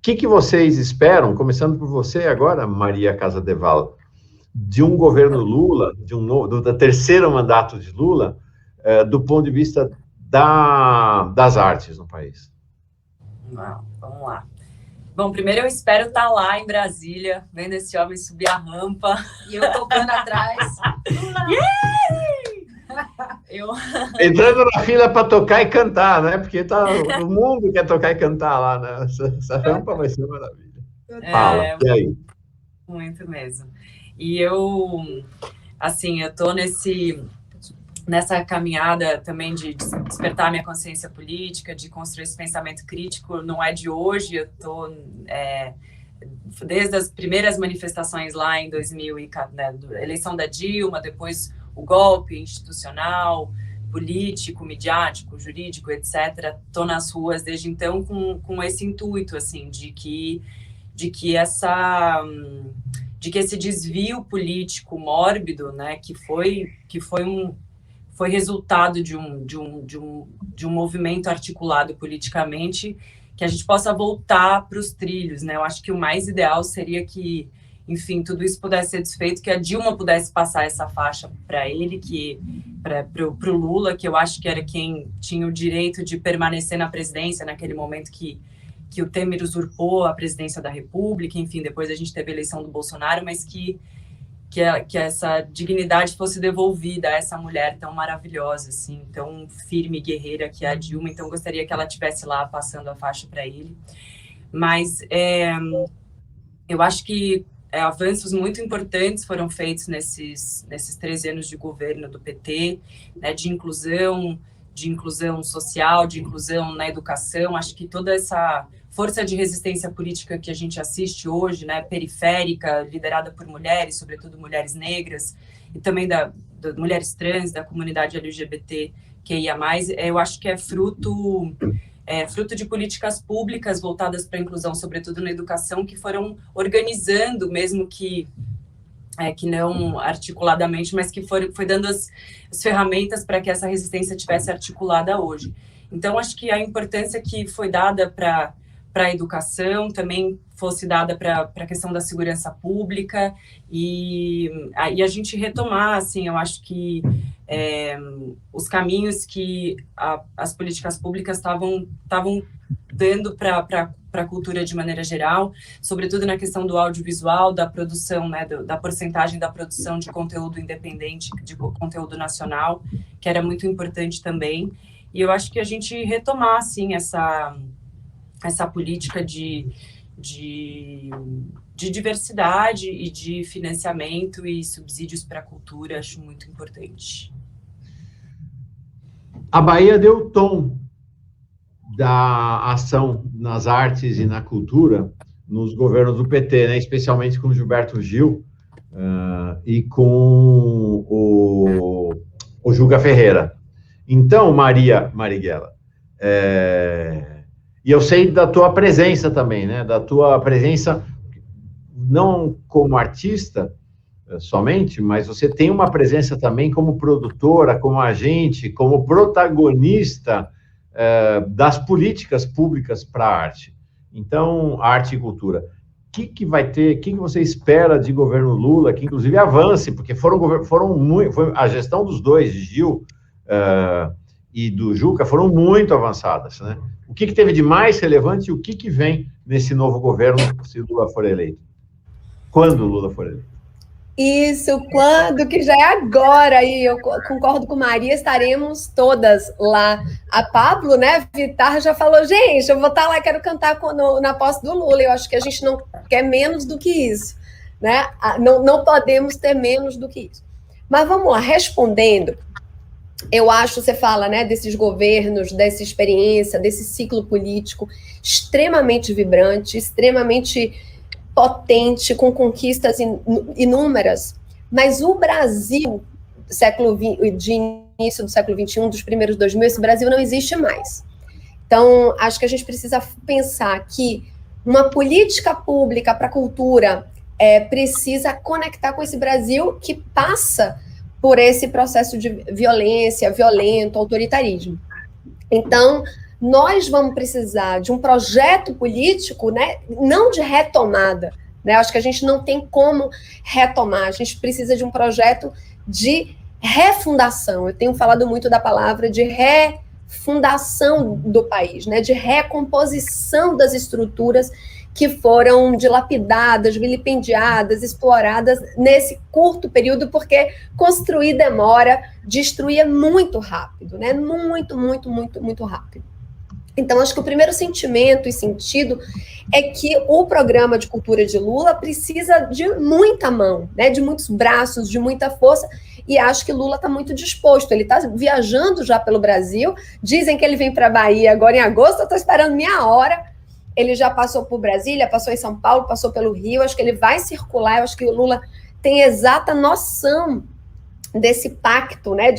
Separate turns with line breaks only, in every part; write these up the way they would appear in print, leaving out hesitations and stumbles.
que vocês esperam, começando por você agora, Maria Casadeval, de um governo Lula, do terceiro mandato de Lula, do ponto de vista das artes no país?
Vamos lá. Bom, primeiro eu espero estar lá em Brasília, vendo esse homem subir a rampa.
E eu tocando atrás.
Entrando na fila para tocar e cantar, né? Porque o mundo quer tocar e cantar lá, né? Essa rampa vai ser maravilha. Fala, e aí?
Muito mesmo. E eu tô nessa caminhada também de despertar minha consciência política, de construir esse pensamento crítico, não é de hoje, eu estou desde as primeiras manifestações lá em 2000, né, eleição da Dilma, depois o golpe institucional, político, midiático, jurídico, etc. Estou nas ruas desde então com esse intuito, assim, de que esse desvio político mórbido, né, que foi resultado de um movimento articulado politicamente, que a gente possa voltar para os trilhos, né? Eu acho que o mais ideal seria que, enfim, tudo isso pudesse ser desfeito, que a Dilma pudesse passar essa faixa para ele, para o Lula, que eu acho que era quem tinha o direito de permanecer na presidência naquele momento que o Temer usurpou a presidência da República, enfim, depois a gente teve a eleição do Bolsonaro, mas que essa dignidade fosse devolvida a essa mulher tão maravilhosa, assim, tão firme e guerreira que é a Dilma. Então, gostaria que ela estivesse lá passando a faixa para ele. Mas eu acho que avanços muito importantes foram feitos nesses 13 anos de governo do PT, né, de inclusão social, de inclusão na educação. Acho que toda essa força de resistência política que a gente assiste hoje, né, periférica, liderada por mulheres, sobretudo mulheres negras, e também das mulheres trans, da comunidade LGBTQIA+, eu acho que é fruto de políticas públicas voltadas para a inclusão, sobretudo na educação, que foram organizando, mesmo que não articuladamente, mas que foi dando as ferramentas para que essa resistência tivesse articulada hoje. Então, acho que a importância que foi dada para a educação também fosse dada para a questão da segurança pública e a gente retomar, assim, eu acho que os caminhos que as políticas públicas estavam dando para a cultura de maneira geral, sobretudo na questão do audiovisual, da produção, né, da porcentagem da produção de conteúdo independente, de conteúdo nacional, que era muito importante também. E eu acho que a gente retomar, assim, essa política de diversidade e de financiamento e subsídios para a cultura, acho muito importante.
A Bahia deu o tom da ação nas artes e na cultura nos governos do PT, né? Especialmente com Gilberto Gil e com o Juca Ferreira. Então, Marighella, e eu sei da tua presença também, né? Da tua presença, não como artista somente, mas você tem uma presença também como produtora, como agente, como protagonista das políticas públicas para a arte. Então, arte e cultura. O que vai ter, o que você espera de governo Lula, que inclusive avance, porque foi a gestão dos dois, de Gil e do Juca, foram muito avançadas, né? O que teve de mais relevante e o que vem nesse novo governo se Lula for eleito? Quando Lula for eleito?
Isso, quando, que já é agora, e eu concordo com Maria, estaremos todas lá. A Pablo, né, Vittar já falou, gente, eu vou estar lá, quero cantar na posse do Lula. Eu acho que a gente não quer menos do que isso, né? Não podemos ter menos do que isso. Mas vamos lá, respondendo, eu acho, você fala, né, desses governos, dessa experiência, desse ciclo político extremamente vibrante, extremamente potente, com conquistas inúmeras, mas o Brasil, de início do século XXI, dos primeiros 2000, esse Brasil não existe mais. Então, acho que a gente precisa pensar que uma política pública para a cultura precisa conectar com esse Brasil que passa por esse processo de violência, violento, autoritarismo. Então, nós vamos precisar de um projeto político, né, não de retomada, né, acho que a gente não tem como retomar, a gente precisa de um projeto de refundação. Eu tenho falado muito da palavra de refundação do país, né, de recomposição das estruturas que foram dilapidadas, vilipendiadas, exploradas nesse curto período, porque construir demora, destruir é muito rápido, né? Muito, muito, muito, muito rápido. Então, acho que o primeiro sentimento e sentido é que o programa de cultura de Lula precisa de muita mão, né? De muitos braços, de muita força, e acho que Lula está muito disposto. Ele está viajando já pelo Brasil, dizem que ele vem para a Bahia agora em agosto, eu estou esperando minha hora. Ele já passou por Brasília, passou em São Paulo, passou pelo Rio, acho que ele vai circular, eu acho que o Lula tem exata noção desse pacto, né,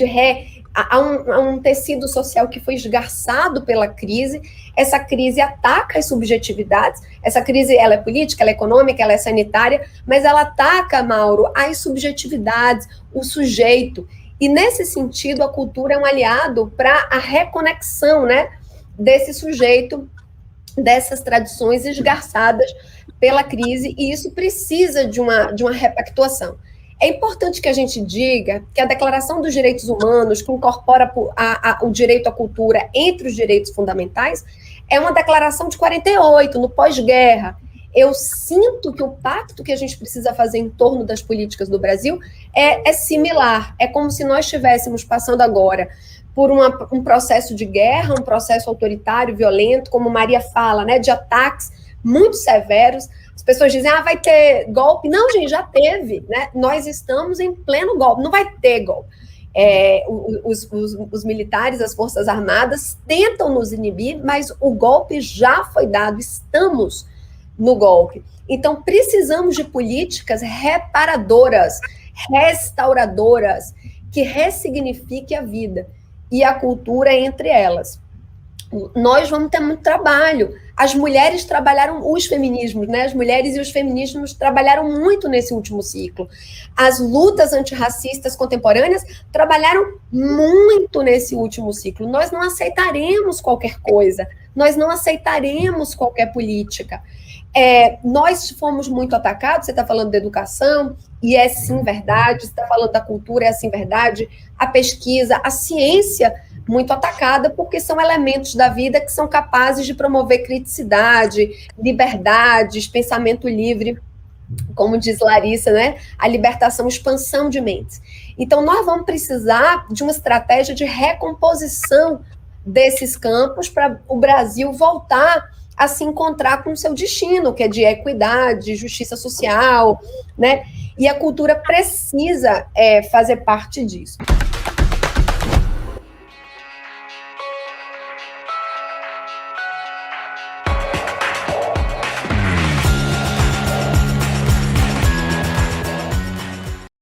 há um tecido social que foi esgarçado pela crise, essa crise ataca as subjetividades, essa crise ela é política, ela é econômica, ela é sanitária, mas ela ataca, Mauro, as subjetividades, o sujeito, e nesse sentido a cultura é um aliado para a reconexão, né, desse sujeito, dessas tradições esgarçadas pela crise, e isso precisa de uma repactuação. É importante que a gente diga que a Declaração dos Direitos Humanos, que incorpora o direito à cultura entre os direitos fundamentais, é uma declaração de 48, no pós-guerra. Eu sinto que o pacto que a gente precisa fazer em torno das políticas do Brasil é similar, é como se nós estivéssemos passando agora por um processo de guerra, um processo autoritário, violento, como Maria fala, né, de ataques muito severos. As pessoas dizem, vai ter golpe. Não, gente, já teve, né? Nós estamos em pleno golpe, não vai ter golpe. Os militares, as Forças Armadas tentam nos inibir, mas o golpe já foi dado, estamos no golpe. Então, precisamos de políticas reparadoras, restauradoras, que ressignifiquem a vida. E a cultura entre elas. Nós vamos ter muito trabalho. As mulheres trabalharam, os feminismos, né? As mulheres e os feminismos trabalharam muito nesse último ciclo. As lutas antirracistas contemporâneas trabalharam muito nesse último ciclo. Nós não aceitaremos qualquer coisa, nós não aceitaremos qualquer política. Nós fomos muito atacados, você está falando da educação, e é sim verdade, você está falando da cultura, é sim verdade, a pesquisa, a ciência, muito atacada, porque são elementos da vida que são capazes de promover criticidade, liberdades, pensamento livre, como diz Larissa, né? A libertação, expansão de mentes. Então, nós vamos precisar de uma estratégia de recomposição desses campos para o Brasil voltar a se encontrar com o seu destino, que é de equidade, justiça social, né? E a cultura precisa fazer parte disso.